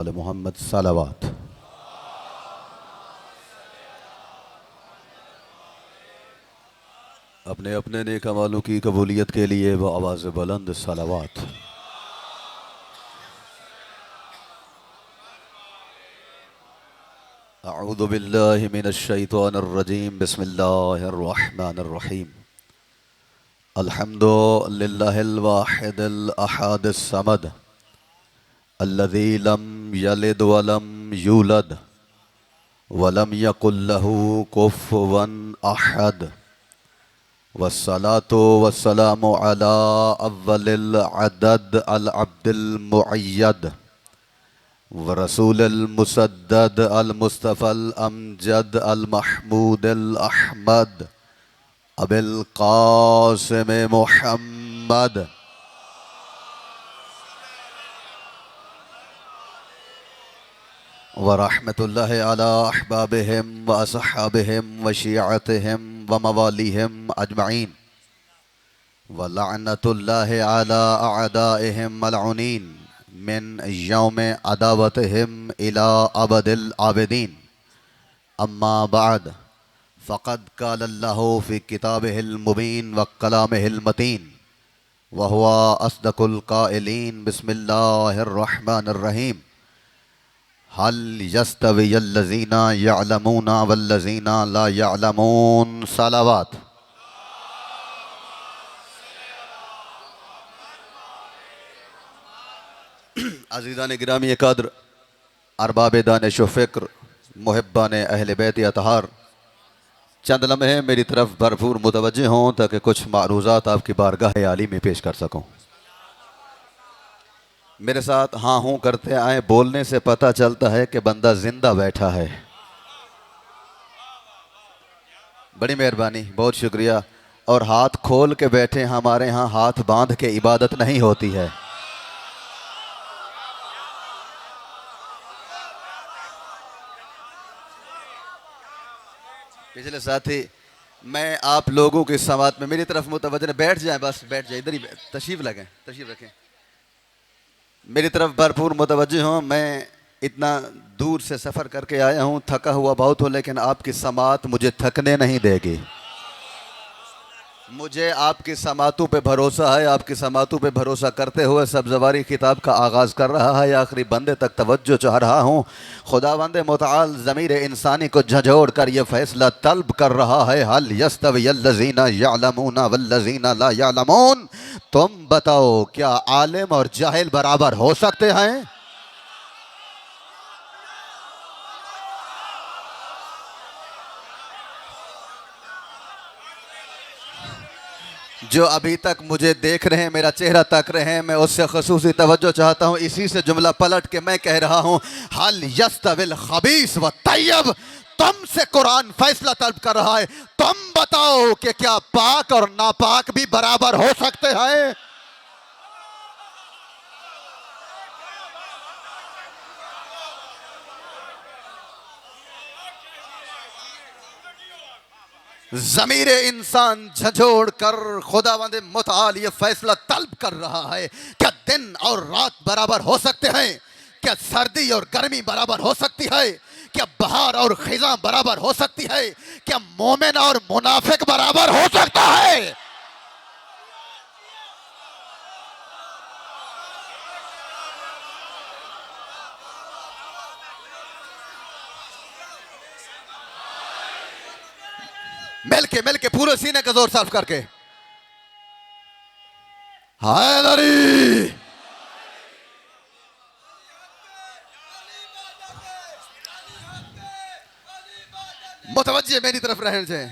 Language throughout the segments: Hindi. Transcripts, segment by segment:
मोहम्मद सलावत। अपने अपने नेक अमालों की कबूलियत के लिए वो आवाज़ बुलंद सलावत। अऊज़ु बिल्लाहि मिनश शैतानिर रजीम बिस्मिल्लाहिर रहमानिर रहीम। अल्हम्दुलिल्लाहिल वाहिदिल अहदिस समद अल्लज़ी लम यलिद वलम यूलद वलम यकुल लहू कुफुवन अहद। वस्सलातु वस्सलामु अला अव्वलिल अदद अल अब्दिल मुअय्यद व रसूलिल मुसद्दद अल मुस्तफ़ल अमजद अल महमूदिल अहमद अबिल कासिम मुहम्मद व रहमतुल्लाहि अला अहबाबिहिम व असहाबिहिम व शिअतिहिम व मवालिहिम अजमईन व लअनतुल्लाहि अला अअदाइहिम मलऊनीन मिन यौम अदावतिहिम इला अबदिल आबिदीन। अम्मा बाद फ़क़द क़ालल्लाहु फ़ी किताबिहिल मुबीन व कलामिहिल मतीन व हुवा अस्दक़ुल क़ाइलीन। बिस्मिल्लाहिर रहमानिर रहीम। हल यस्तवियल्लज़ीना यअलमूना वल्लज़ीना ला यअलमून। सलावत। अज़ीज़ान गिरामी क़द्र, अरबाब दानिश व फ़िक्र, मुहिब्बान अहले बैत अतहार, चंद लम्हे मेरी तरफ भरपूर मुतवज्जे हों ताकि कुछ मारूज़ात आपकी बारगाह आली में पेश कर सकूँ। मेरे साथ हाँ हूँ करते आए। बोलने से पता चलता है कि बंदा जिंदा बैठा है। बड़ी मेहरबानी, बहुत शुक्रिया। और हाथ खोल के बैठे, हमारे यहाँ हाथ बांध के इबादत नहीं होती है। पिछले साथी, मैं आप लोगों की समात में मेरी तरफ मुतवज्जे, बैठ जाएं, बस बैठ जाए, इधर ही तशरीफ लगें, तशरीफ रखें, मेरी तरफ भरपूर मुतवज्जे हों। मैं इतना दूर से सफ़र करके आया हूँ, थका हुआ बहुत हूँ, लेकिन आपकी समात मुझे थकने नहीं देगी। मुझे आपकी समातों पे भरोसा है। आपकी समातों पे भरोसा करते हुए सब्ज़वारी किताब का आगाज़ कर रहा है, आखिरी बंदे तक तवज्जो चाह रहा हूँ। खुदावंद मुतआल ज़मीर इंसानी को झंझोड़ कर यह फैसला तलब कर रहा है, हल यस्तवियल्लज़ीना यअलमूना वल्लज़ीना ला यअलमून। तुम बताओ, क्या आलिम और जाहिल बराबर हो सकते हैं? जो अभी तक मुझे देख रहे हैं, मेरा चेहरा तक रहे हैं, मैं उससे खसूसी तवज्जो चाहता हूँ। इसी से जुमला पलट के मैं कह रहा हूँ, हल यस्तविल खबीस व तय्यब। तुमसे कुरान फैसला तलब कर रहा है, तुम बताओ कि क्या पाक और नापाक भी बराबर हो सकते हैं? ज़मीर इंसान झंझोड़ कर खुदावंद मुतआल ये फैसला तलब कर रहा है, क्या दिन और रात बराबर हो सकते हैं? क्या सर्दी और गर्मी बराबर हो सकती है? क्या बहार और खिज़ां बराबर हो सकती है? क्या मोमिन और मुनाफिक बराबर हो सकता है? मिलके पूरे सीने का जोर साफ करके हैदरी। मुतवज्जे मेरी तरफ रहने से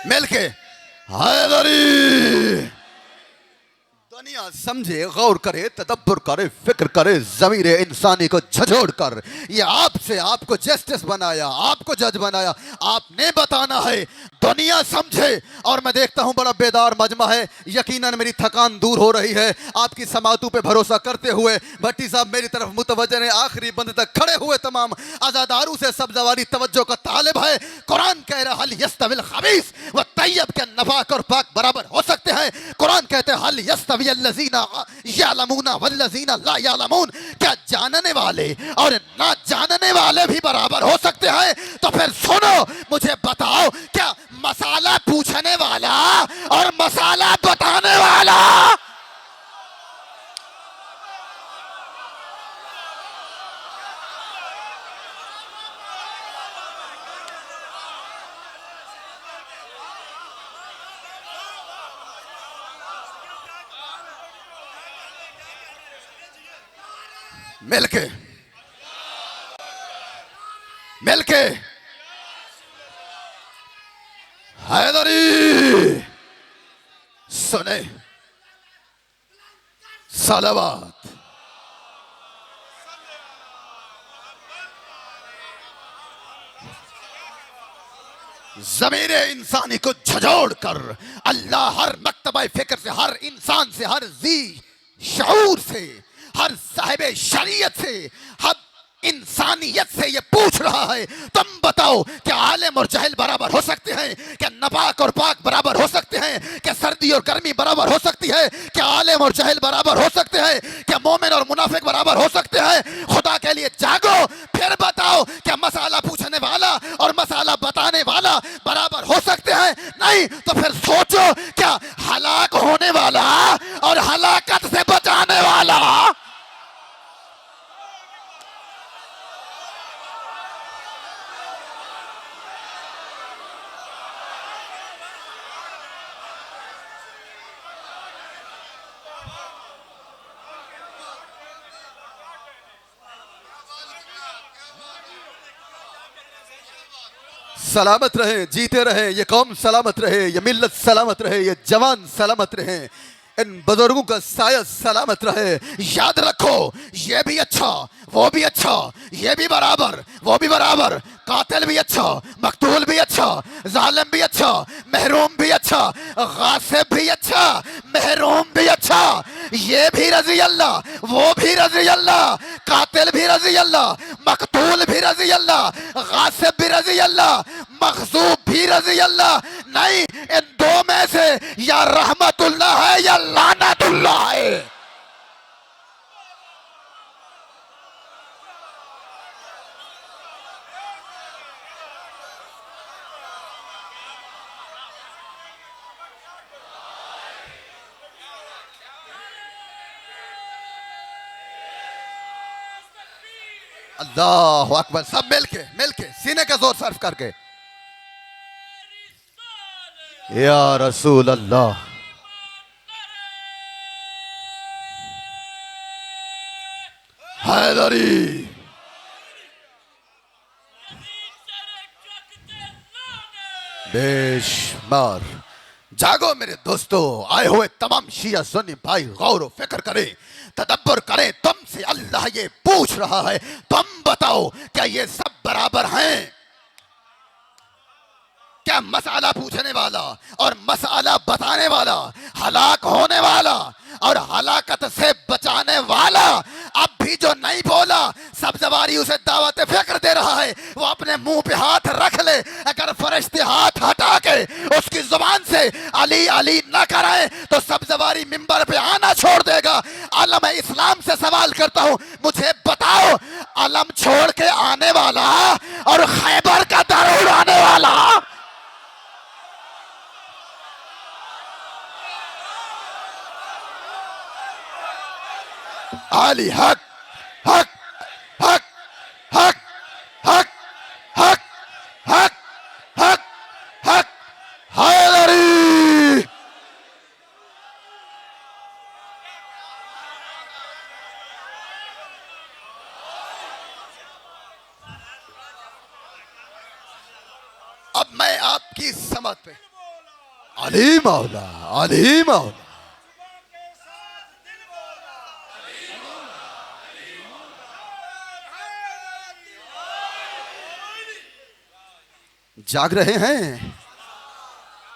मिलके हैदरी। दुनिया समझे, गौर करे, तदब्बर करे, फिक्र करे, ज़मीर इंसानी को झंझोड़ कर ये आपसे आपको जस्टिस बनाया, आपको जज बनाया। आपने बताना है, दुनिया समझे। और मैं देखता हूं बड़ा बेदार मजमा है, यकीनन मेरी थकान दूर हो रही है आपकी समातों पे भरोसा करते हुए। भट्टी साहब मेरी तरफ मुतवज्जे ने, आखिरी बंदे तक खड़े हुए तमाम आज़ादारों से सब्ज़वारी तवज्जो का तालिब है। कुरान कह रहा हल यस्तविल खबीस व तय्यब, के नफाक और पाक बराबर हो सकते हैं? कुरान कहते हैं हल यस्तविल वल्लज़ीना यालमूना वल्लज़ीना ला यालमून। क्या जानने वाले और ना जानने वाले भी बराबर हो सकते हैं? तो फिर सुनो, मुझे बताओ, क्या मसाला पूछने वाला और मसाला बताने वाला मिलके मिलके हैदरी सुने सलावत। ज़मीरे इंसानी को झंझोड़ कर अल्लाह हर मक्तबा फिक्र से, हर इंसान से, हर जी शऊर से, हर साहिब शरीयत से, हर इंसानियत से ये पूछ रहा है, तुम बताओ, क्या आलिम और जाहिल बराबर हो सकते हैं? क्या नापाक और पाक बराबर हो सकते हैं? क्या सर्दी और गर्मी बराबर हो सकती है? क्या आलिम और जाहिल बराबर हो सकते हैं? क्या मोमिन और मुनाफिक बराबर हो सकते हैं? खुदा के लिए जागो, फिर बताओ, क्या मसाला पूछने वाला और मसाला बताने वाला बराबर हो सकते हैं? नहीं तो फिर सोचो, क्या हलाक होने वाला और हलाकत से बचाने वाला सलामत रहे, जीते रहे ये कौम, सलामत रहे ये मिल्लत, सलामत रहे ये जवान, सलामत रहे इन बुजुर्गों का साया, सलामत रहे। याद रखो, ये भी अच्छा, वो भी अच्छा, ये भी बराबर, वो भी बराबर, कातिल भी अच्छा, मकतूल भी अच्छा, जालिम भी अच्छा, महरूम भी अच्छा, गासिब भी अच्छा, महरूम भी अच्छा, ये भी रजी अल्लाह, वो भी रजी अल्लाह, कातिल भी रजी अल्लाह, मकतूल भी रजी अल्लाह, गासिब भी रजी अल्लाह, मखजूब भी रजी अल्लाह। नहीं, इन दो में से या रहमतुल्लाह है या लानतुल्लाह है। अल्लाह अकबर। सब मिलके मिलके सीने का जोर सर्फ करके या रसूल अल्लाह। हैदरी बेशुमार। जागो मेरे दोस्तों, आए हुए तमाम शिया सुन्नी भाई, गौर व फिक्र करें, तदब्बर करें। तुमसे अल्लाह ये पूछ रहा है, तुम बताओ, क्या ये सब बराबर हैं? क्या मसाला पूछने वाला और मसाला बताने वाला, हलाक होने वाला और हलाकत से बचाने वाला, अब भी जो नहीं बोला, सब्ज़वारी उसे दावत फिक्र दे रहा है, वो अपने मुंह पे हाथ रख ले। अगर फरिश्ते हाथ हटा के उसकी जुबान से अली अली न कराए तो सब्ज़वारी मिंबर पे आना छोड़ देगा। आलम इस्लाम से सवाल करता हूं, मुझे बताओ, आलम छोड़ के आने वाला और खैबर का दर उड़ाने वाला अली हक हक हक हक हक हक हक हक हक हैदरी। अब मैं आपकी समझ पे अली मौला, अली मौला। जाग रहे हैं?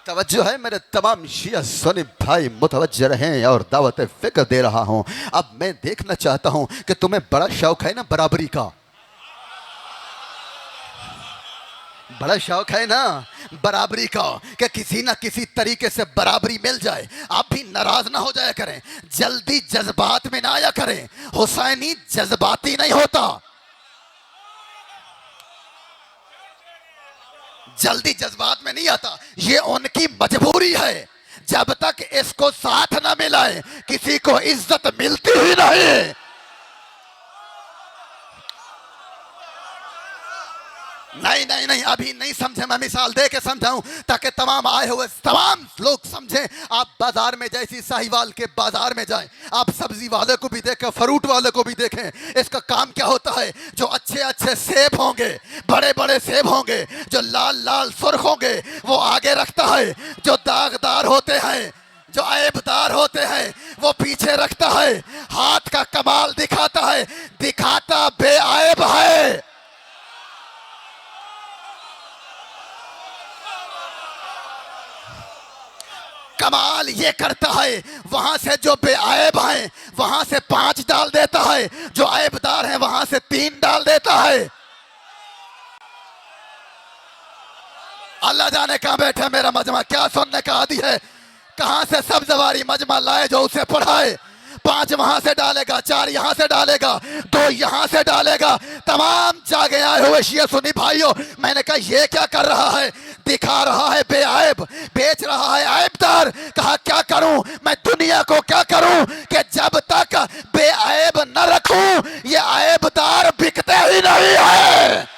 तवज्जो है मेरे तमाम शिया सुन्नी भाई, मुतवज्जह रहें और दावत फिक्र दे रहा हूं। अब मैं देखना चाहता हूं कि तुम्हें बड़ा शौक है ना बराबरी का। बड़ा शौक है ना बराबरी का कि किसी ना किसी तरीके से बराबरी मिल जाए। आप भी नाराज ना हो जाया करें, जल्दी जज्बात में ना आया करें। हुसैनी जज्बाती नहीं होता, जल्दी जज्बात में नहीं आता। ये उनकी मजबूरी है। जब तक इसको साथ ना मिलाए किसी को इज्जत मिलती ही नहीं। नहीं नहीं नहीं, अभी नहीं समझे। मैं मिसाल दे के समझाऊं ताकि तमाम आए हुए तमाम लोग समझें। आप बाजार में जैसी साहिवाल के बाजार में जाएं, आप सब्जी वाले को भी देखें, फ्रूट वाले को भी देखें। इसका काम क्या होता है? जो अच्छे अच्छे सेब होंगे, बड़े बड़े सेब होंगे, जो लाल लाल सुर्ख होंगे, वो आगे रखता है। जो दागदार होते हैं, जो ऐबदार होते हैं, वो पीछे रखता है। हाथ का कमाल दिखाता है, दिखाता बेऐब है। कमाल ये करता है, वहां से जो बेऐब हैं वहां से 5 डाल देता है, जो ऐबदार हैं वहां से 3 डाल देता है। अल्लाह जाने कहां बैठे मेरा मजमा, क्या सुनने का आदि है। कहां से सब जवारी मजमा लाए जो उसे पढ़ाए। 5 वहां से डालेगा, 4 यहां से डालेगा, 2 यहां से डालेगा। तमाम जागे आए हुए शिया सुन्नी भाइयों, मैंने कहा ये क्या कर रहा है? दिखा रहा है बेऐब, बेच रहा है ऐबदार। कहा क्या करूं मैं, दुनिया को क्या करूं कि जब तक बेऐब न रखूं ये ऐबदार बिकते ही नहीं है।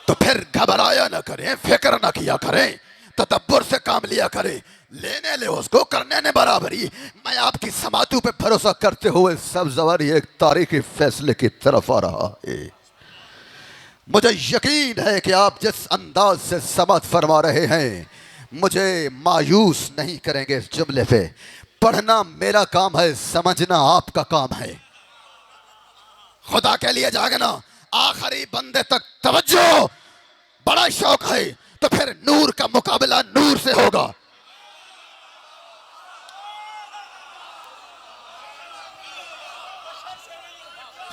तो फिर घबराया ना करें, फिक्र ना किया करें, तदब्बर से काम लिया करें। लेने ले उसको, करने ने बराबरी। मैं आपकी समातों पे भरोसा करते हुए सब जवारी एक तारीखी फैसले की तरफ आ रहा है। मुझे यकीन है कि आप जिस अंदाज से समात फरमा रहे हैं मुझे मायूस नहीं करेंगे। इस जुमले पे पढ़ना मेरा काम है, समझना आपका काम है। खुदा के लिए जागना, आखिरी बंदे तक तवज्जो। बड़ा शौक है तो फिर नूर का मुकाबला नूर से होगा।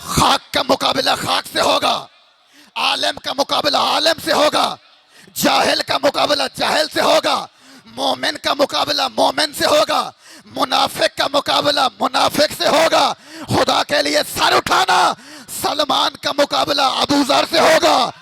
खाक का मुकाबला खाक से होगा, आलिम का मुकाबला आलिम से होगा, जाहिल का मुकाबला जाहिल से होगा, मोमिन का मुकाबला मोमिन से होगा, मुनाफिक का मुकाबला मुनाफिक से होगा। खुदा के लिए सर उठाना, सलमान का मुकाबला अबू जर से होगा।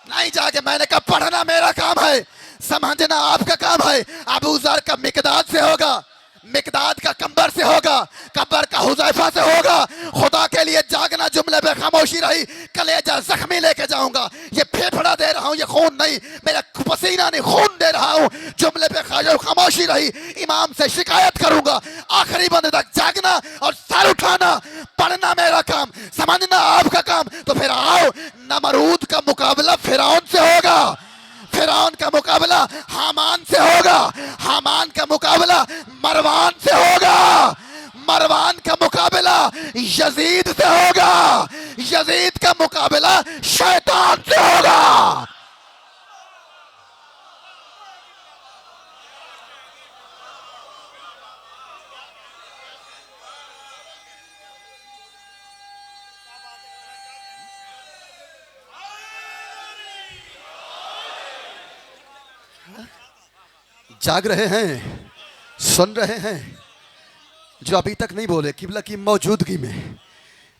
नहीं जाके मैंने कहा पढ़ना मेरा काम है, समझना आपका काम है। अबू जर का मिकदाद से होगा, मिकदाद का कंबर से होगा, कंबर का हुजैफा से होगा। खुदा के लिए जागना, जुमले पे खामोशी रही, कलेजा जख्मी लेके जाऊंगा। ये फेफड़ा दे रहा हूं, ये खून नहीं, मेरा पसीना नहीं, खून दे रहा हूं। जुमले पे खामोशी रही, इमाम से शिकायत करूंगा। आखिरी बंदे तक जागना और सर उठाना, पढ़ना मेरा काम, समझना आपका काम। तो फिर आओ, नमरूद का मुकाबला फिरौन से होगा, फिरौन का मुकाबला हामान से होगा, हामान का मुकाबला मरवान से होगा, मरवान का मुकाबला यजीद से होगा, यजीद का मुकाबला शैतान से होगा। जाग रहे हैं, सुन रहे हैं। जो अभी तक नहीं बोले, किबला की मौजूदगी में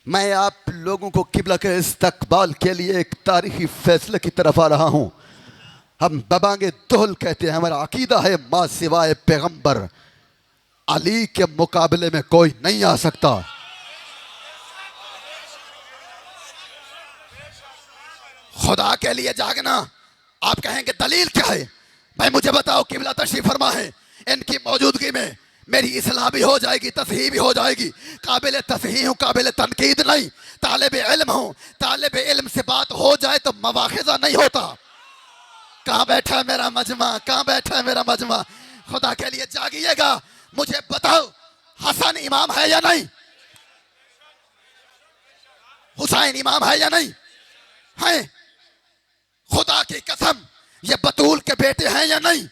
मैं आप लोगों को किबला के इस्तकबाल के लिए एक तारीखी फैसले की तरफ आ रहा हूं। हम बबांगे दोहल कहते हैं, हमारा अकीदा है मां सिवाय पैगंबर अली के मुकाबले में कोई नहीं आ सकता। खुदा के लिए जागना। आप कहेंगे दलील क्या है? भाई मुझे बताओ, किबला तशरीफ फरमा है, इनकी मौजूदगी में मेरी इस्लाह भी हो जाएगी, तसहीह भी हो जाएगी। काबिल तसहीह हूँ, काबिल तनकीद नहीं। तालिब इल्म हूँ, तालिब इल्म से बात हो जाए तो मवाखिजा नहीं होता। कहाँ बैठा है मेरा मजमा, कहाँ बैठा है मेरा मजमा? खुदा के लिए जागिएगा। मुझे बताओ, हसन इमाम है या नहीं? हुसैन इमाम है या नहीं? है? खुदा की कसम, ये बतूल के बेटे हैं या नहीं?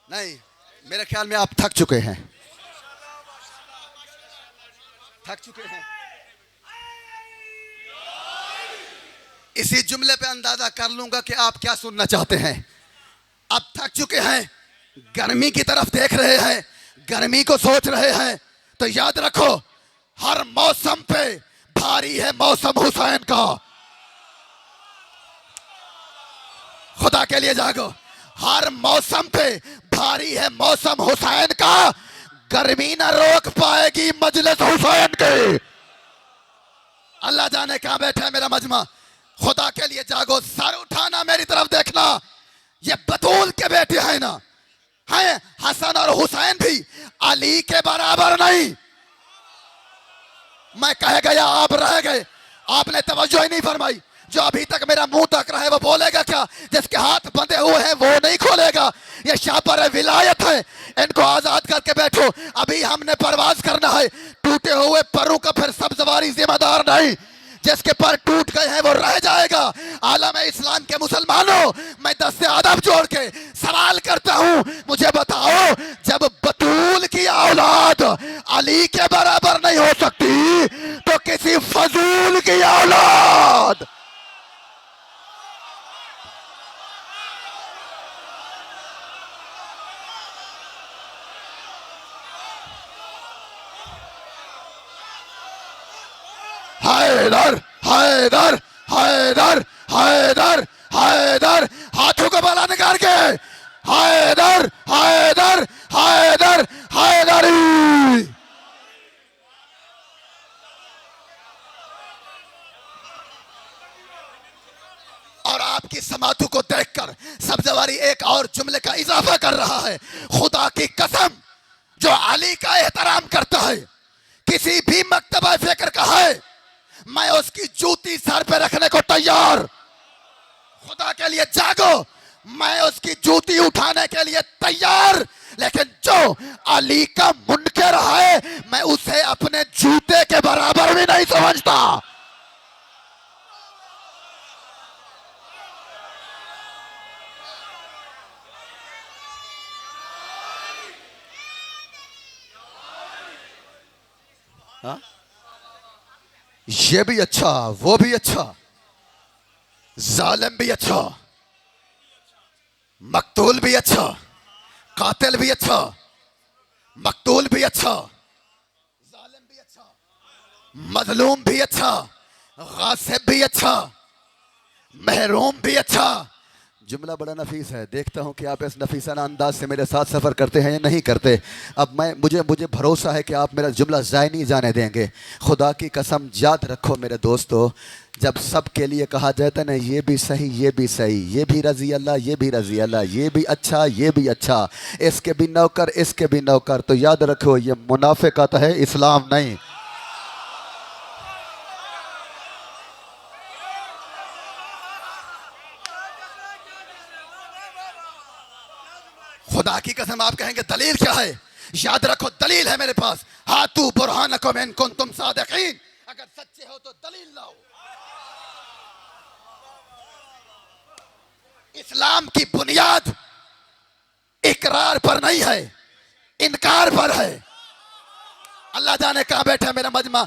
नहीं, मेरे ख्याल में आप थक चुके हैं, थक चुके हैं। इसी जुमले पे अंदाजा कर लूंगा कि आप क्या सुनना चाहते हैं। अब थक चुके हैं, गर्मी की तरफ देख रहे हैं, गर्मी को सोच रहे हैं, तो याद रखो हर मौसम पे भारी है मौसम हुसैन का। खुदा के लिए जागो, हर मौसम पे भारी है मौसम हुसैन का। गर्मी ना रोक पाएगी मजलिस हुसैन के। अल्लाह जाने कहां बैठा है मेरा मजमा। खुदा के लिए जागो, सर उठाना, मेरी तरफ देखना। ये बतूल के बेटे हैं ना, हैं हसन और हुसैन भी अली के बराबर नहीं। मैं कह गया, आप रह गए, आपने तवज्जो ही नहीं फरमाई। जो अभी तक मेरा मुंह तक रहा है वो बोलेगा क्या? जिसके हाथ बंधे हुए हैं वो नहीं खोलेगा। ये शापर विलायत है, इनको आजाद करके बैठो। अभी हमने परवाज करना है, टूटे हुए परों का फिर सब्जवारी जिम्मेदार नहीं। जिसके पर टूट गए हैं वो रह जाएगा। आलम इस्लाम के मुसलमानों, मैं दस्ते अदब जोड़ के सवाल करता हूं, मुझे बताओ, जब बतूल की औलाद अली के बराबर नहीं हो सकती तो किसी फजूल की औलाद? हैदर हैदर हैदर हैदर हैदर, हाथों को बाला निकाल के, हैदर हैदर हैदर हैदरी। और आपकी समातों को देखकर सब्जवारी एक और जुमले का इजाफा कर रहा है। खुदा की कसम, जो अली का एहतराम करता है, किसी भी मक्तबा फिक्र का है, मैं उसकी जूती सर पे रखने को तैयार। खुदा के लिए जागो, मैं उसकी जूती उठाने के लिए तैयार। लेकिन जो अली का मुनकर है, मैं उसे अपने जूते के बराबर भी नहीं समझता। हाँ? ये भी अच्छा, वो भी अच्छा, जालिम भी अच्छा, मकतूल भी अच्छा, कातिल भी अच्छा, मकतूल भी अच्छा, जालिम भी अच्छा, मजलूम भी अच्छा, गासिब भी अच्छा, महरूम भी अच्छा। जुमला बड़ा नफीस है। देखता हूं कि आप इस नफीसाना अंदाज से मेरे साथ सफ़र करते हैं या नहीं करते। अब मुझे भरोसा है कि आप मेरा जुमला ज़ाय नहीं जाने देंगे। खुदा की कसम, याद रखो मेरे दोस्तों, जब सब के लिए कहा जाता है ना, ये भी सही, ये भी सही, ये भी रजी अल्लाह, ये भी रजी अल्लाह, ये भी अच्छा, ये भी अच्छा, इसके भी नौकर, इसके भी नौकर, तो याद रखो ये मुनाफिकत है, इस्लाम नहीं। खुदा की कसम, आप कहेंगे दलील क्या है? याद रखो दलील है मेरे पास। हातू बुरहानकुम इन कुंतुम सादिकीन, अगर सच्चे हो तो दलील लाओ। इस्लाम की बुनियाद इकरार पर नहीं है, इनकार पर है। अल्लाह जाने कहां बैठा मेरा मजमा।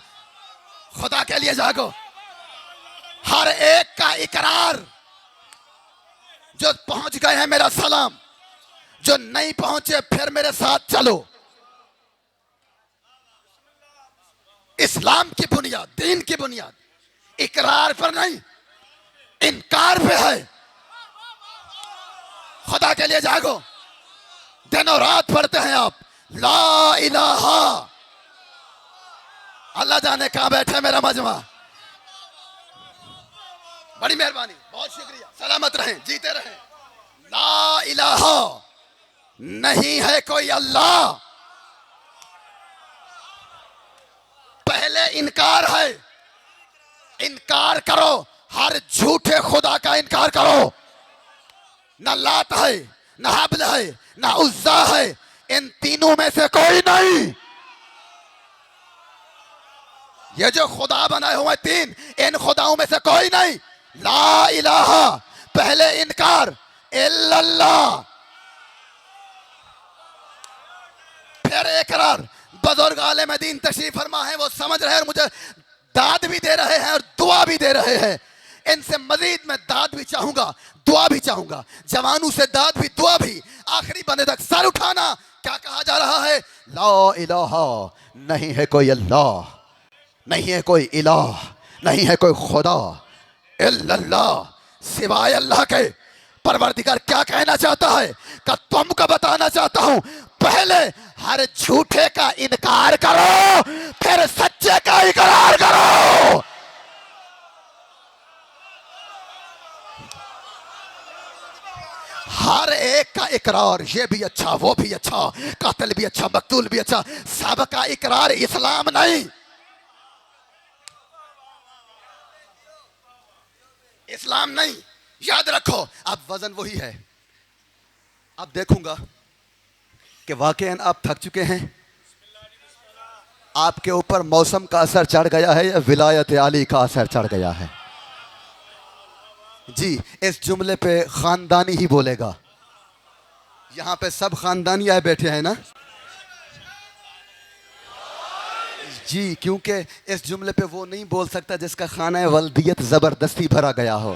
खुदा के लिए जागो, हर एक का इकरार। जो पहुंच गए हैं मेरा सलाम, जो नहीं पहुंचे फिर मेरे साथ चलो। इस्लाम की बुनियाद, दीन की बुनियाद इकरार पर नहीं, इनकार पे है। खुदा के लिए जागो, दिन और रात पढ़ते हैं आप ला इलाहा। अल्लाह जाने कहां बैठे मेरा मजमा। बड़ी मेहरबानी, बहुत शुक्रिया, सलामत रहें, जीते रहें। ला इलाहा, नहीं है कोई अल्लाह। पहले इनकार है, इनकार करो, हर झूठे खुदा का इनकार करो। न लात है, न हबल है, न उज्जा है, इन तीनों में से कोई नहीं। ये जो खुदा बनाए हुए तीन, इन खुदाओं में से कोई नहीं। ला इलाहा, पहले इनकार, इल्लल्लाह, फिर इकरार। बुजुर्ग आलिम दीन तशरीफ फरमा है, वो समझ रहे हैं और मुझे दाद भी दे रहे हैं और दुआ भी दे रहे हैं। इनसे मजीद मैं दाद भी चाहूंगा, दुआ भी चाहूंगा, जवानों से दाद भी दुआ भी। आखिरी बंदे तक सर उठाना। क्या कहा जा रहा है? ला इलाहा, नहीं है कोई अल्लाह, नहीं है कोई इलाह, नहीं है कोई खुदा, इल्लल्लाह, सिवाय अल्लाह के। परवरदिगार क्या कहना चाहता है? कि तुमको बताना चाहता हूं, पहले हर झूठे का इनकार करो, फिर सच्चे का इकरार करो। हर एक का इकरार, ये भी अच्छा, वो भी अच्छा, कातिल भी अच्छा, मकतूल भी अच्छा, सबका इकरार इस्लाम नहीं। इस्लाम नहीं, याद रखो। अब वजन वही है। अब देखूंगा कि वाकई आप थक चुके हैं, आपके ऊपर मौसम का असर चढ़ गया है या विलायत आली का असर चढ़ गया है। जी, इस जुमले पे खानदानी ही बोलेगा। यहां पे सब खानदानी आए बैठे हैं ना जी, क्योंकि इस जुमले पे वो नहीं बोल सकता जिसका खाना वल्दियत जबरदस्ती भरा गया हो।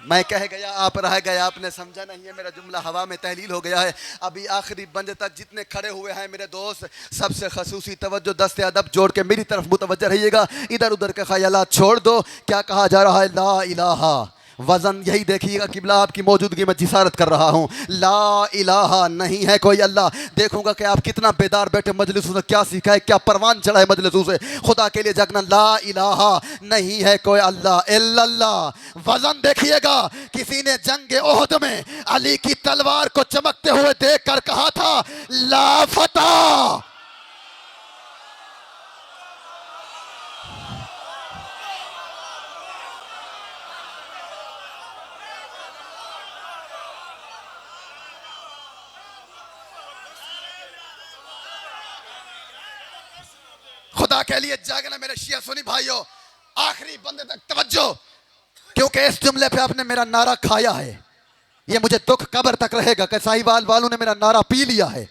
मैं कह गया, आप रह गए, आपने समझा नहीं है, मेरा जुमला हवा में तहलील हो गया है। अभी आखिरी बंदे तक जितने खड़े हुए हैं मेरे दोस्त, सबसे खसूसी तवज्जो, दस्ते अदब जोड़ के मेरी तरफ मुतवज्जह रहिएगा। इधर उधर के ख्यालात छोड़ दो। क्या कहा जा रहा है? ला इलाहा। वजन यही देखिएगा, किबला आपकी मौजूदगी में जिसारत कर रहा हूँ। ला इलाहा, नहीं है कोई अल्लाह। देखूंगा कि आप कितना बेदार बैठे मजलिसों से, क्या सीखा है, क्या परवान चढ़ा है मजलिसों से। खुदा के लिए जगना। ला इलाहा, नहीं है कोई अल्लाह, इल्लल्लाह। वजन देखिएगा, किसी ने जंग ओहद में अली की तलवार को चमकते हुए देख कर कहा था, ला फता। खुदा के लिए जागना मेरे शिया सुनी भाइयों, आखिरी बंदे तक तवज्जो, क्योंकि इस जुमले पे आपने मेरा नारा खाया है। ये मुझे दुख कब्र तक रहेगा कि साहिवाल वालों ने मेरा नारा पी लिया है,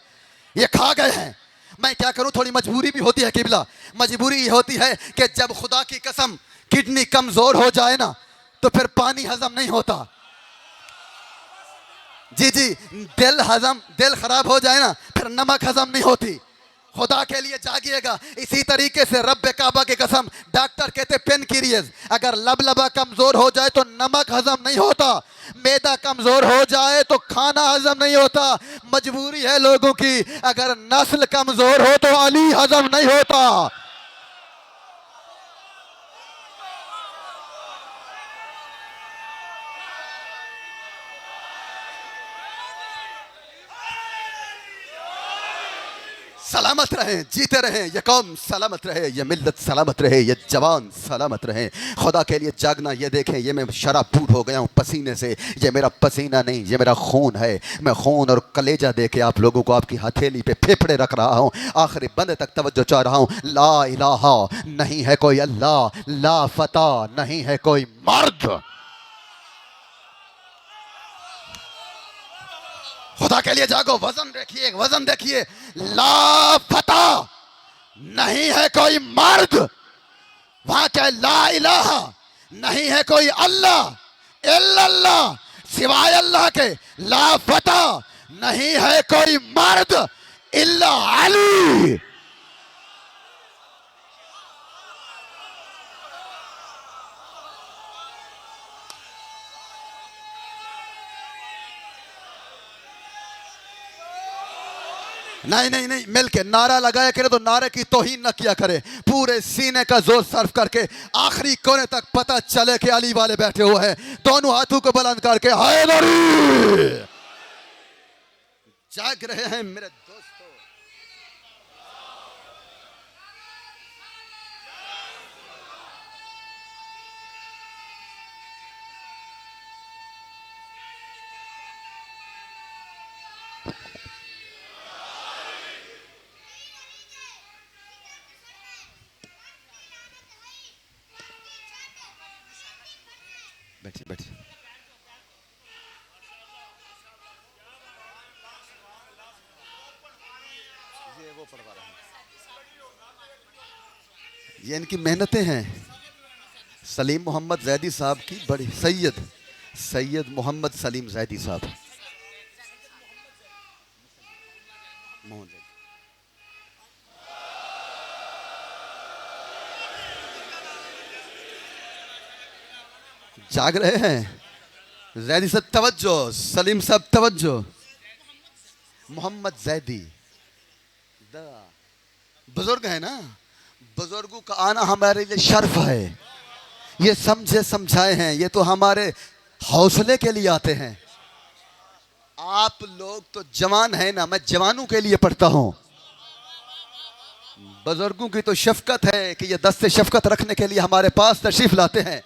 ये खा गए हैं। मैं क्या करूं, थोड़ी मजबूरी भी होती है किबला। मजबूरी ये होती है कि जब खुदा की कसम किडनी कमजोर हो जाए ना, तो फिर पानी हजम नहीं होता। जी जी, दिल खराब हो जाए ना, फिर नमक हजम नहीं होती। खुदा के लिए जागिएगा। इसी तरीके से रब्बे काबा की कसम, डॉक्टर कहते पेन क्रियस, अगर लबलबा कमजोर हो जाए तो नमक हजम नहीं होता, मैदा कमजोर हो जाए तो खाना हजम नहीं होता। मजबूरी है लोगों की, अगर नस्ल कमजोर हो तो अली हजम नहीं होता। सलामत रहें, जीते रहें, ये कौम सलामत रहे, ये मिल्लत सलामत रहे, ये जवान सलामत रहें। खुदा के लिए जागना। ये देखें, ये मैं शराबूर हो गया हूँ पसीने से। ये मेरा पसीना नहीं, ये मेरा खून है। मैं खून और कलेजा दे के आप लोगों को आपकी हथेली पे फेफड़े रख रहा हूँ। आखिरी बंदे तक तवज्जो चाह रहा हूँ। ला इलाहा, नहीं है कोई अल्लाह। ला फता, नहीं है कोई मर्द। खुदा के लिए जागो। वजन देखिए, वजन देखिए। ला फता, नहीं है कोई मर्द। वहां क्या? ला इलाहा, नहीं है कोई अल्लाह, इल्लल्लाह, सिवाय अल्लाह के। ला फता, नहीं है कोई मर्द, इल्ला अली। नहीं नहीं नहीं, मिलके नारा लगाया करे तो नारे की तौहीन न किया करे। पूरे सीने का जोर सर्फ करके आखिरी कोने तक पता चले कि अली वाले बैठे हुए हैं। दोनों हाथों को बुलंद करके हैदरी। जाग रहे हैं मेरे दोस्तों। बैठिए बैठिए। ये वो पढ़वा रहा है, ये इनकी मेहनतें हैं। सलीम मोहम्मद जैदी साहब की बड़ी, सैयद सैयद मोहम्मद सलीम जैदी साहब, मोहन जैदी। जाग रहे हैं जैदी साहब, तवज्जो। सलीम साहब तवज्जो। मोहम्मद जैदी बुजुर्ग है ना, बुजुर्गों का आना हमारे लिए शर्फ है। ये समझे समझाए हैं, ये तो हमारे हौसले के लिए आते हैं। आप लोग तो जवान है ना, मैं जवानों के लिए पढ़ता हूं। बुजुर्गों की तो शफकत है कि ये दस्ते शफकत रखने के लिए हमारे पास तशरीफ लाते हैं,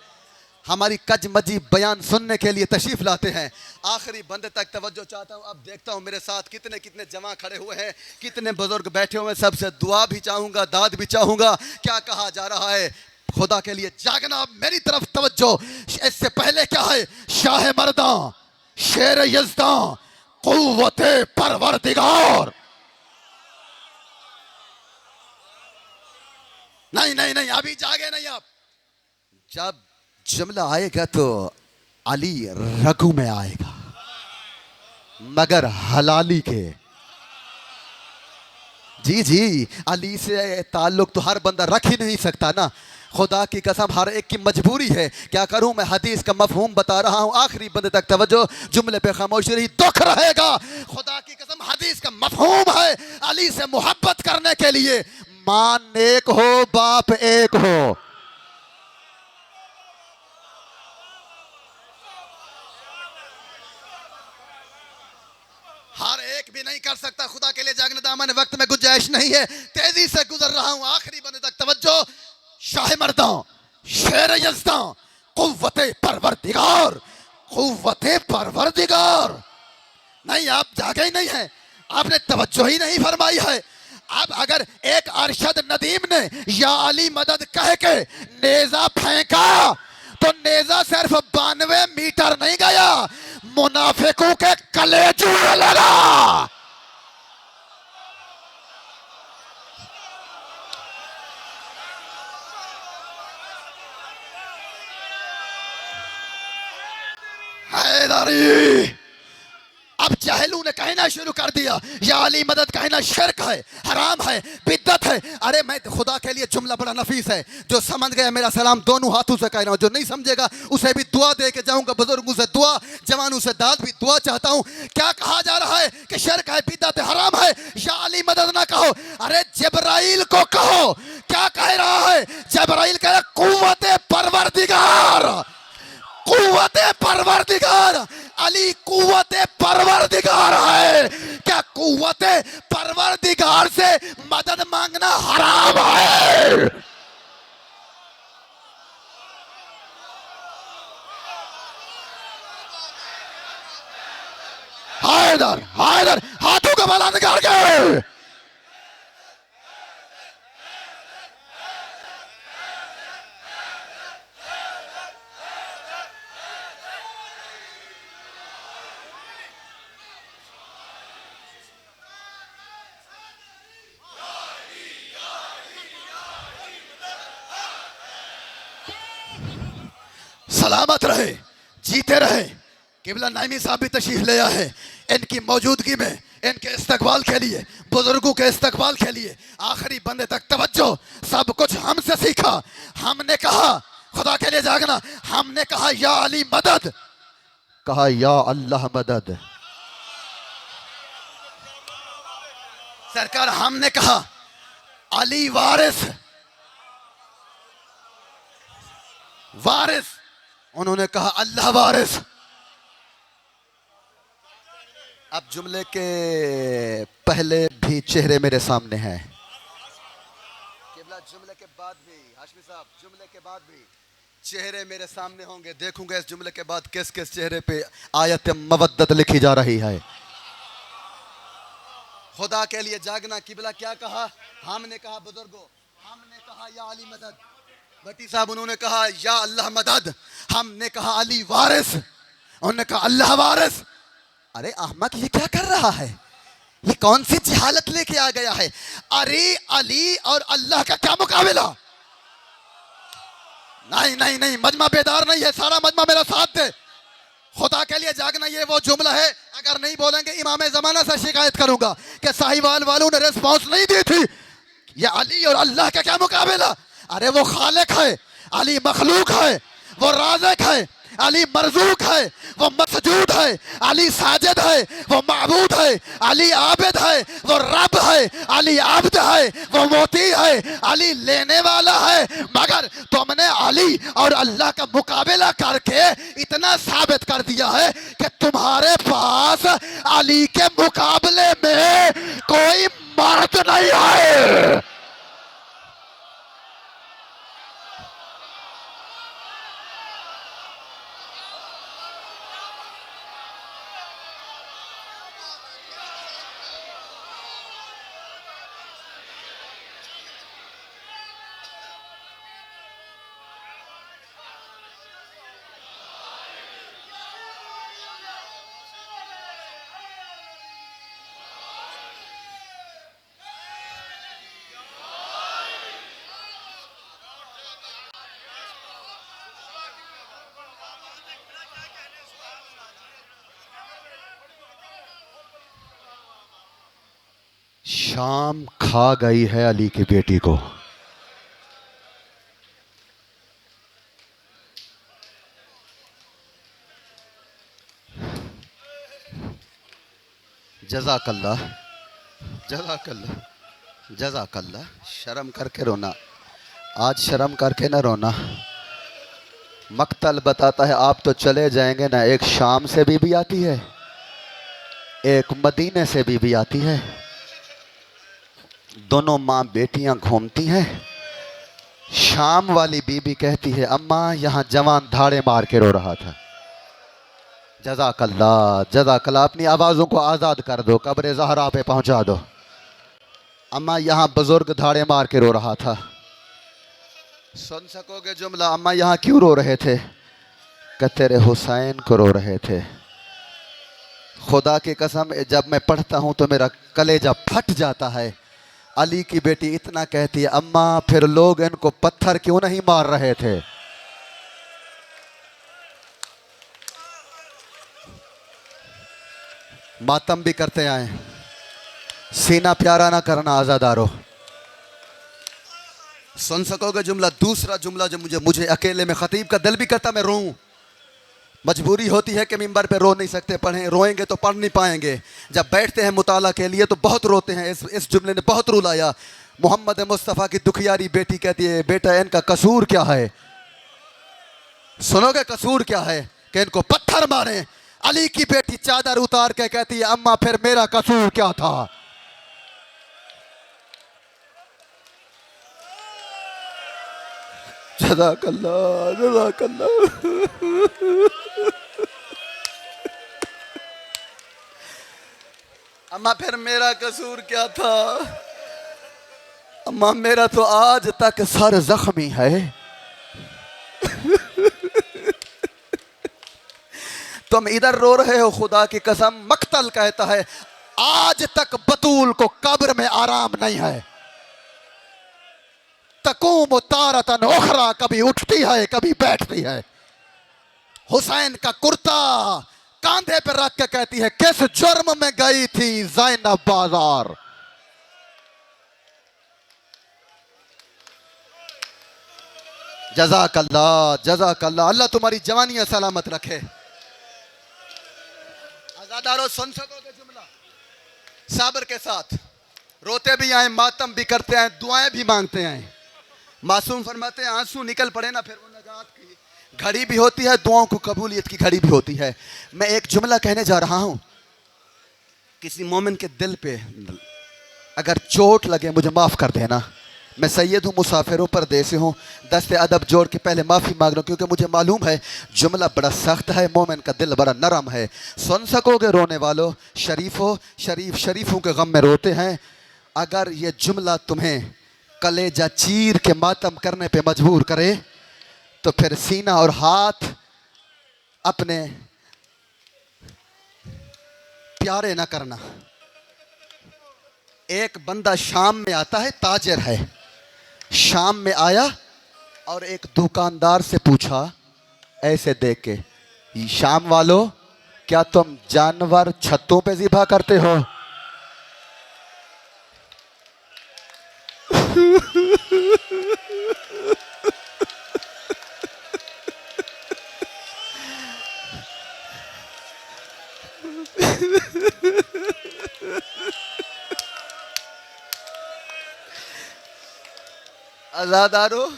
हमारी कजमजी बयान सुनने के लिए तशरीफ लाते हैं। आखिरी बंदे तक तवज्जो चाहता हूँ। अब देखता हूँ मेरे साथ कितने कितने जमा खड़े हुए हैं, कितने बुजुर्ग बैठे हुए हैं। सबसे दुआ भी चाहूंगा, दाद भी चाहूंगा। क्या कहा जा रहा है? खुदा के लिए जागना। मेरी तरफ तवज्जो। इससे पहले क्या है? शाह मर्दा, शेर यज़दा, कुव्वते परवरदिगार। नहीं नहीं नहीं, अभी जागे नहीं आप। जब जुमला आएगा तो अली रघु में आएगा, मगर हलाली के। जी जी, अली से ताल्लुक तो हर बंदा रख ही नहीं सकता ना। खुदा की कसम, हर एक की मजबूरी है। क्या करूं मैं? हदीस का मफहूम बता रहा हूं। आखिरी बंदे तक तवज्जो, जुमले पे खामोशी रही, दुख रहेगा। खुदा की कसम, हदीस का मफहूम है अली से मोहब्बत करने के लिए मां एक हो, बाप एक हो। हर एक भी नहीं कर सकता। खुदा के लिए जागने दामन वक्त में गुंजाइश नहीं है, तेजी से गुजर रहा हूं। आखिरी बंदे तक तवज्जो। शाह मर्दा, शेर यज़दा, कुव्वते परवरदिगार, कुव्वते परवरदिगार। नहीं, आप जागे ही नहीं है, आपने तवज्जो ही नहीं फरमाई है। अब अगर एक अरशद नदीम ने या अली मदद कह के नेजा फेंका तो नेजा सिर्फ 92 मीटर नहीं गया, मुनाफिकों के कलेजे में लगा। हैदरी। अब जहलू ने कहना शुरू कर दिया या अली मदद कहना शिर्क है, हराम है, बिद्दत है। अरे मैं खुदा के लिए, जुमला बड़ा नफीस है। जो समझ गया मेरा सलाम दोनों हाथों से कह रहा हूं, जो नहीं समझेगा उसे भी दुआ दे के जाऊंगा। बुजुर्गों से दुआ, जवानों से दाद भी दुआ चाहता हूं। क्या कहा जा रहा है कि शिर्क है, बिद्दत है, हराम है। या अली मदद ना कहो, अरे जिब्राइल को कहो। क्या कह रहा है जिब्राइल? कह रहा कुव्वते परवरदिगार, कुव्वते परवरदिगार। अली कुव्वते परवरदिगार है। क्या कुव्वते परवरदिगार से मदद मांगना हराम है? हैदर, हैदर, हाथों का बुलंद करके। सलामत रहे, जीते रहे। किबला नाइमी साहब भी तशरीफ ले आए हैं। इनकी मौजूदगी में, इनके इस्तकबाल के लिए, बुजुर्गों के इस्तकबाल के लिए आखिरी बंदे तक तवज्जो। सब कुछ हमसे सीखा। हमने कहा खुदा के लिए जागना, हमने कहा या अली मदद, कहा या अल्लाह मदद। सरकार, हमने कहा अली वारिस, वारिस, उन्होंने कहा अल्लाह वारिस। अब जुमले के पहले भी चेहरे मेरे सामने हैं, जुमले के बाद भी, हाशमी साहब, जुमले के बाद भी चेहरे मेरे सामने होंगे। देखूंगा इस जुमले के बाद किस किस चेहरे पे आयत मवद्दत लिखी जा रही है। खुदा के लिए जागना। किबला क्या कहा? हमने कहा बुजुर्गों, हमने कहा या अली मदद, भट्टी साहब उन्होंने कहा या अल्लाह मदद, हमने कहा अली वारिस, उन्होंने कहा अल्लाह वारिस। अरे अहमद ये क्या कर रहा है, ये कौन सी जहालत लेके आ गया है। अरे अली और अल्लाह का क्या मुकाबला। नहीं नहीं नहीं, मजमा बेदार नहीं है, सारा मजमा मेरा साथ दे। खुदा के लिए जागना ये वो जुमला है, अगर नहीं बोलेंगे इमाम जमाना से शिकायत करूंगा कि साहिवाल वालों ने रिस्पॉन्स नहीं दी थी। ये अली और अल्लाह का क्या मुकाबला। अरे वो खालिक है, अली मखलूक है, वो राज़िक है, अली मरज़ूक है, वो मसजूद है, अली साजिद है, वो माबूद है, अली आबिद है, वो रब है, अली आब्द है, वो मोती है, अली लेने वाला है। मगर तुमने अली और अल्लाह का मुकाबला करके इतना साबित कर दिया है कि तुम्हारे पास अली के मुकाबले में कोई मर्द नहीं है। शाम खा गई है अली की बेटी को। जज़ाकल्लाह जज़ाकल्लाह जज़ाकल्लाह। शर्म करके रोना, आज शर्म करके ना रोना। मक्तल बताता है आप तो चले जाएंगे ना, एक शाम से बीबी आती है, एक मदीने से बीबी आती है, दोनों माँ बेटियां घूमती हैं। शाम वाली बीबी कहती है अम्मा यहाँ जवान धाड़े मार के रो रहा था। जज़ाकल्लाह जज़ाकल्लाह। अपनी आवाज़ों को आज़ाद कर दो, कब्र ज़हरा पे पहुंचा दो। अम्मा यहाँ बुजुर्ग धाड़े मार के रो रहा था। सुन सकोगे जुमला, अम्मा यहाँ क्यों रो रहे थे। कि तेरे हुसैन को रो रहे थे। खुदा की कसम जब मैं पढ़ता हूँ तो मेरा कलेजा फट जाता है। अली की बेटी इतना कहती है अम्मा फिर लोग इनको पत्थर क्यों नहीं मार रहे थे। मातम भी करते आए, सीना प्यारा ना करना आजादारो। सुन सकोगे जुमला। दूसरा जुमला जो मुझे अकेले में खतीब का दिल भी करता मैं रोऊं, मजबूरी होती है कि मिंबर पे रो नहीं सकते, पढ़ें, रोएंगे तो पढ़ नहीं पाएंगे। जब बैठते हैं मुताला के लिए तो बहुत रोते हैं। इस जुमले ने बहुत रुलाया। मोहम्मद मुस्तफ़ा की दुखियारी बेटी कहती है बेटा इनका कसूर क्या है। सुनोगे कसूर क्या है कि इनको पत्थर मारे। अली की बेटी चादर उतार के कहती है अम्मा फिर मेरा कसूर क्या था। जज़ाकल्लाह जज़ाकल्लाह। अम्मा फिर मेरा कसूर क्या था। अम्मा मेरा तो आज तक सर जख्मी है। तुम इधर रो रहे हो, खुदा की कसम मक्तल कहता है आज तक बतूल को कब्र में आराम नहीं है। तकूम तारतन उखरा, कभी उठती है कभी बैठती है। हुसैन का कुर्ता कांधे पर रख के कहती है किस जुर्म में गई थी ज़ैनब बाजार। जज़ाकल्लाह जज़ाकल्लाह। अल्लाह तुम्हारी जवानियां सलामत रखे। आजादारो सुन सकोगे जुमला, साबर के साथ रोते भी आए, मातम भी करते आए, दुआएं भी मांगते आए। मासूम फरमाते हैं आंसू निकल पड़े ना फिर वो नजात की घड़ी भी होती है, दुआओं को कबूलियत की घड़ी भी होती है। मैं एक जुमला कहने जा रहा हूं, किसी मोमिन के दिल पे अगर चोट लगे मुझे माफ़ कर देना। मैं सैयद हूँ, मुसाफिर हूँ, परदेसी हूँ। दस्ते अदब जोड़ के पहले माफ़ी मांग रहा हूँ क्योंकि मुझे मालूम है जुमला बड़ा सख्त है, मोमिन का दिल बड़ा नरम है। सुन सकोगे रोने वालों, शरीफों शरीफों के गम में रोते हैं। अगर ये जुमला तुम्हें कलेजा चीर के मातम करने पे मजबूर करे तो फिर सीना और हाथ अपने प्यारे ना करना। एक बंदा शाम में आता है, ताजिर है, शाम में आया और एक दुकानदार से पूछा ऐसे देख के, शाम वालों क्या तुम जानवर छतों पे ज़िबा करते हो? आजादारो,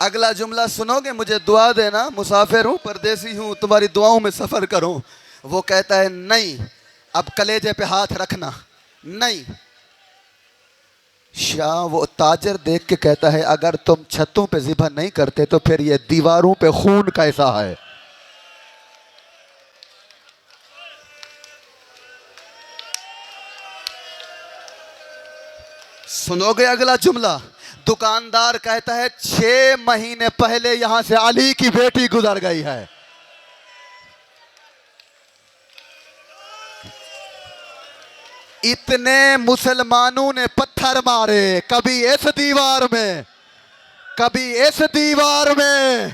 अगला जुमला सुनोगे? मुझे दुआ देना, मुसाफिर हूँ, परदेसी हूँ, तुम्हारी दुआओं में सफ़र करूँ। वो कहता है नहीं, अब कलेजे पे हाथ रखना नहीं। शाह वो ताजर देख के कहता है अगर तुम छतों पे ज़िबा नहीं करते तो फिर ये दीवारों पे खून कैसा है? सुनोगे अगला जुमला? दुकानदार कहता है 6 महीने पहले यहां से अली की बेटी गुजर गई है। इतने मुसलमानों ने पत्थर मारे, कभी इस दीवार में, कभी इस दीवार में।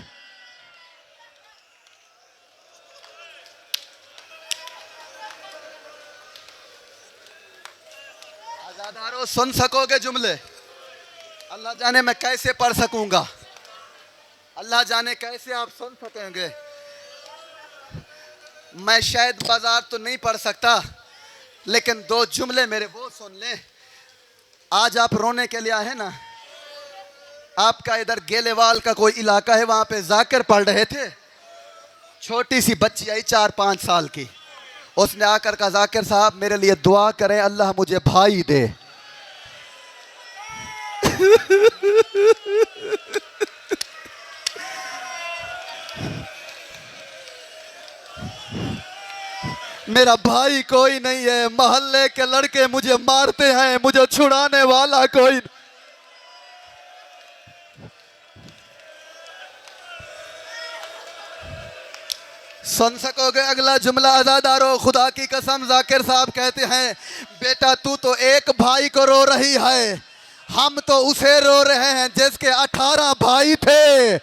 आजादारों, सुन सकोगे जुमले? अल्लाह जाने मैं कैसे पढ़ सकूंगा, अल्लाह जाने कैसे आप सुन सकेंगे। मैं शायद बाजार तो नहीं पढ़ सकता, लेकिन 2 जुमले मेरे वो सुन लें। आज आप रोने के लिए आए ना, आपका इधर गेलेवाल का कोई इलाका है, वहां पे जाकिर पढ़ रहे थे, छोटी सी बच्ची आई 4-5 साल की, उसने आकर कहा जाकिर साहब मेरे लिए दुआ करें, अल्लाह मुझे भाई दे। मेरा भाई कोई नहीं है, मोहल्ले के लड़के मुझे मारते हैं, मुझे छुड़ाने वाला कोई। सुन सकोगे अगला जुमला? आजादारो, खुदा की कसम जाकिर साहब कहते हैं बेटा तू तो एक भाई को रो रही है, हम तो उसे रो रहे हैं जिसके 18 भाई थे,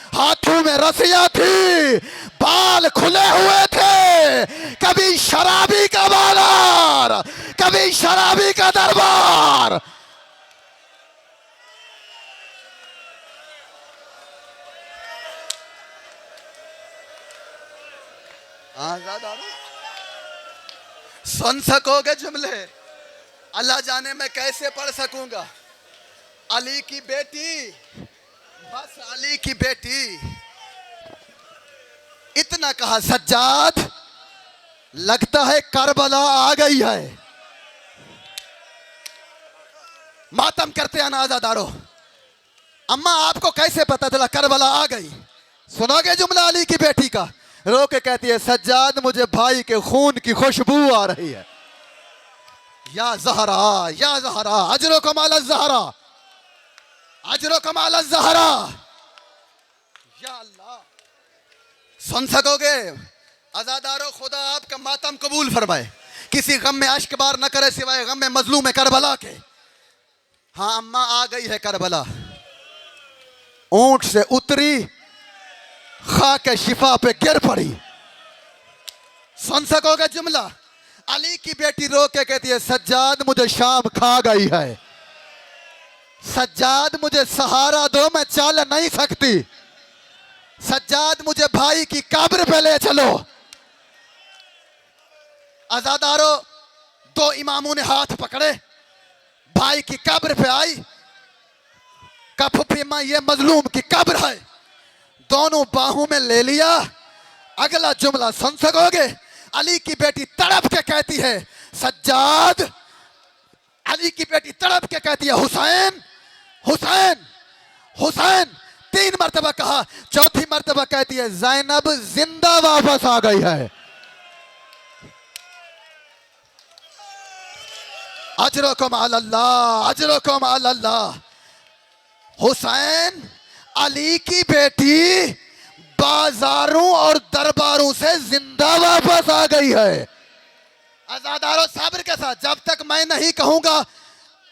हाथों में रस्सियां थी, बाल खुले हुए थे, कभी शराबी का बाजार, कभी शराबी का दरबार। सुन सकोगे जुमले? अल्लाह जाने मैं कैसे पढ़ सकूंगा। अली की बेटी, बस अली की बेटी। इतना कहा सज्जाद लगता है करबला आ गई है। मातम करते हैं आजादारो। अम्मा आपको कैसे पता चला करबला आ गई? सुनोगे जुमला अली की बेटी का? रो के कहती है सज्जाद मुझे भाई के खून की खुशबू आ रही है। या ज़हरा, या ज़हरा, अजरो कमाल ज़हरा, अजरो कमाल ज़हरा। या अल्लाह, सुन सकोगे? आजादारो, खुदा आपका मातम कबूल फरमाए, किसी गम में अश्क बार न करे सिवाय गम में मजलूम करबला के। हाँ अम्मा आ गई है करबला, ऊंट से उतरी, खाके शिफा पे गिर पड़ी। सुन सकोगे जुमला? अली की बेटी रो के कहती है सज्जाद मुझे शाम खा गई है, सज्जाद मुझे सहारा दो, मैं चल नहीं सकती, सज्जाद मुझे भाई की कब्र पे ले चलो। आजादारो, 2 इमामों ने हाथ पकड़े, भाई की कब्र पे आई, कफुफी मां ये मजलूम की कब्र है, दोनों बाहों में ले लिया। अगला जुमला सुन सकोगे? अली की बेटी तड़प के कहती है सज्जाद, अली की बेटी तड़प के कहती है हुसैन, हुसैन, हुसैन। 3 मर्तबा कहा, चौथी मर्तबा कहती है ज़ैनब जिंदा वापस आ गई है। अजरुकुम अल्लाह, अजरुकुम अल्लाह। हुसैन अली की बेटी बाजारों और दरबारों से जिंदा वापस आ गई है। आजादारों सब्र के साथ, जब तक मैं नहीं कहूंगा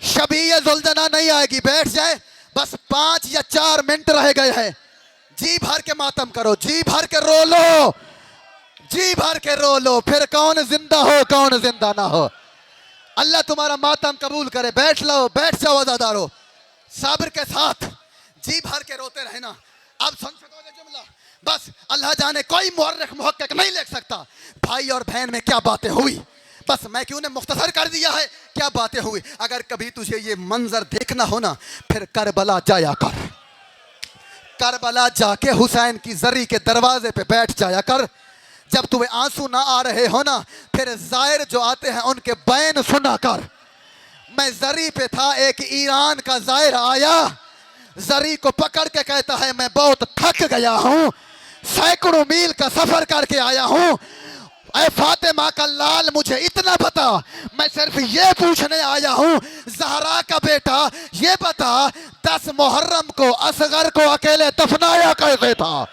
शबीए जुल्जना नहीं आएगी, बैठ जाए। बस 5 या 4 मिनट रह गए हैं। जी भर के मातम करो, जी भर के रो लो, जी भर के रो लो, फिर कौन जिंदा हो कौन जिंदा ना हो। अल्लाह तुम्हारा मातम कबूल करे। बैठ लो, बैठ जाओ आजादारो, सब्र के साथ जी भर के रोते रहना। अब सुन सकोगे जुमला, बस अल्लाह जाने कोई मुअर्रिख मुहक्किक नहीं लिख सकता भाई और बहन में क्या बातें हुई। बस मैं क्यों ने मुख्तसर कर दिया है क्या बातें हुई। अगर कभी तुझे ये मंजर देखना हो ना, फिर करबला जाया कर। करबला जाके हुसैन की जरी के दरवाजे पे बैठ जाया कर। जब तुम्हें आंसू ना आ रहे हो ना, फिर जायर जो आते हैं उनके बयान सुना कर। मैं जरी पे था, एक ईरान का जायर आया, जरी को पकड़ के कहता है मैं बहुत थक गया हूं, सैकड़ों मील का सफर करके आया हूं। ऐ फातिमा का लाल, मुझे इतना बता, मैं सिर्फ ये पूछने आया हूं, ज़हरा का बेटा ये बता, 10 मुहर्रम को असगर को अकेले दफनाया कैसे था।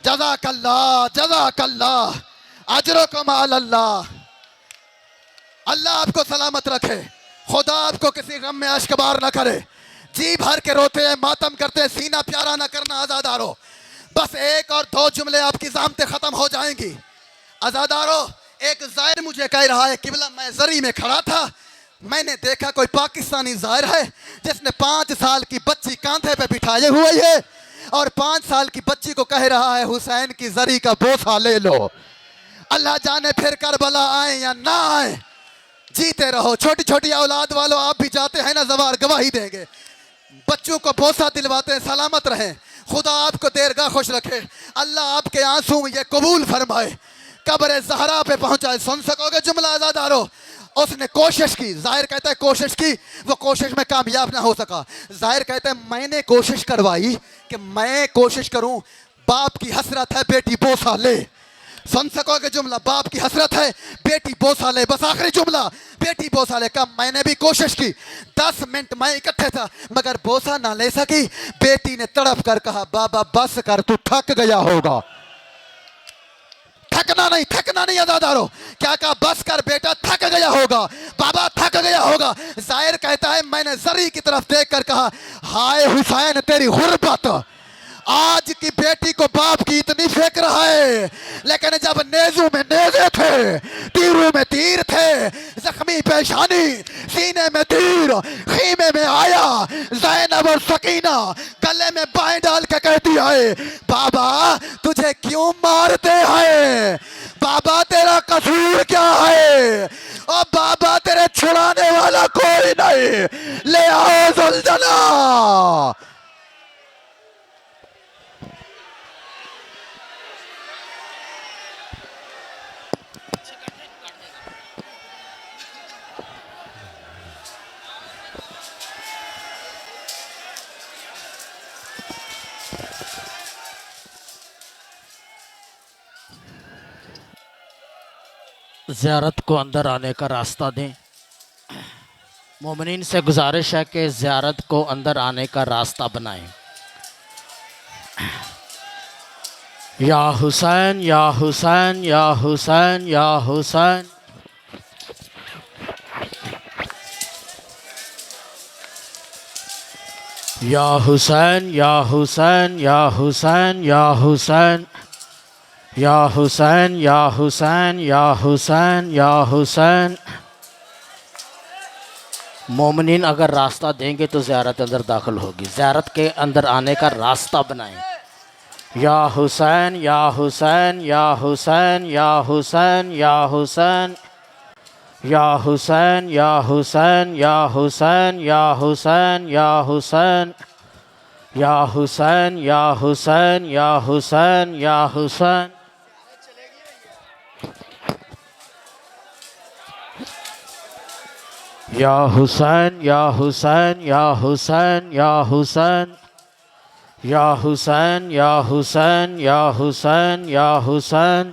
जज़ाकल्लाह, जज़ाकल्लाह, अजरुकुम अल्लाह। अल्लाह आपको सलामत रखे, खुदा आपको किसी गम में अश्कबार न करे। जी भर के रोते हैं, मातम करते हैं, सीना प्यारा न करना आजादारो। बस 1 और 2 जुमले आपकी ज़ामते ख़त्म हो जाएंगी। आजादारो, एक ज़ायर मुझे कह रहा है किबला मैं जरी में खड़ा था, मैंने देखा कोई पाकिस्तानी ज़ायर है जिसने 5 साल की बच्ची कांधे पे बिठाए हुए है और 5 साल की बच्ची को कह रहा है हुसैन की जरी का बोसा ले लो। अल्लाह जाने फिर करबला आए या ना आए। जीते रहो। छोटी छोटी औलाद वालों, आप भी जाते हैं ना, जवार गवाही देंगे। बच्चों को बोसा दिलवाते हैं, सलामत रहें। खुदा आपको देरगा खुश रखे। अल्लाह आपके आंसू ये कबूल फरमाए, कब्र ज़हरा पे पहुंचाए। सुन सकोगे जुमला आजादारो। उसने कोशिश की, जाहिर कहता है कोशिश की, वो कोशिश में कामयाब ना हो सका। जाहिर कहता है मैंने कोशिश करवाई कि मैं कोशिश करूं, बाप की हसरत है बेटी बोसा ले। सुन सकोगे जुमला, बाप की हसरत है बेटी बोसा ले। बस आखिरी जुमला, बेटी बोसा ले का मैंने भी कोशिश की, 10 मिनट मैं इकट्ठे था मगर बोसा ना ले सकी। बेटी ने तड़प कर कहा बाबा बस कर, तू थक गया होगा। थकना नहीं आजादारो। क्या कहा? बस कर बेटा, थक गया होगा, बाबा थक गया होगा। जाहिर कहता है मैंने जरी की तरफ देख कर कहा हाय हुसैन तेरी गुर्बत, आज की बेटी को बाप की इतनी फिक्र है, लेकिन जब नेजू में नेजे थे, तीरों में तीर थे, जख्मी पेशानी सीने में तीर, खीमे में आया ज़ैनब और सकीना गले में बाएं डाल के कहती है बाबा तुझे क्यों मारते हैं, बाबा तेरा कसूर क्या है, और बाबा तेरे छुड़ाने वाला कोई नहीं, ले आओ जुल्जना। ज़ियारत को अंदर आने का रास्ता दें। मोमिनीन से गुजारिश है कि ज़ियारत को अंदर आने का रास्ता बनाएं। या हुसैन या हुसैन या हुसैन या हुसैन। या हुसैन या हुसैन या हुसैन या हुसैन या हुसैन या हुसैन या हुसैन या हुसैन। मोमिनीन अगर रास्ता देंगे तो ज़ियारत अंदर दाखिल होगी। ज़ियारत के अंदर आने का रास्ता बनाएं। या हुसैन या हुसैन या हुसैन या हुसैन या हुसैन या हुसैन या हुसैन या हुसैन या हुसैन या हुसैन या हुसैन या हुसैन या हुसैन या हुसैन। या हुसैन या हुसैन या हुसैन या हुसैन या हुसैन या हुसैन या हुसैन या हुसैन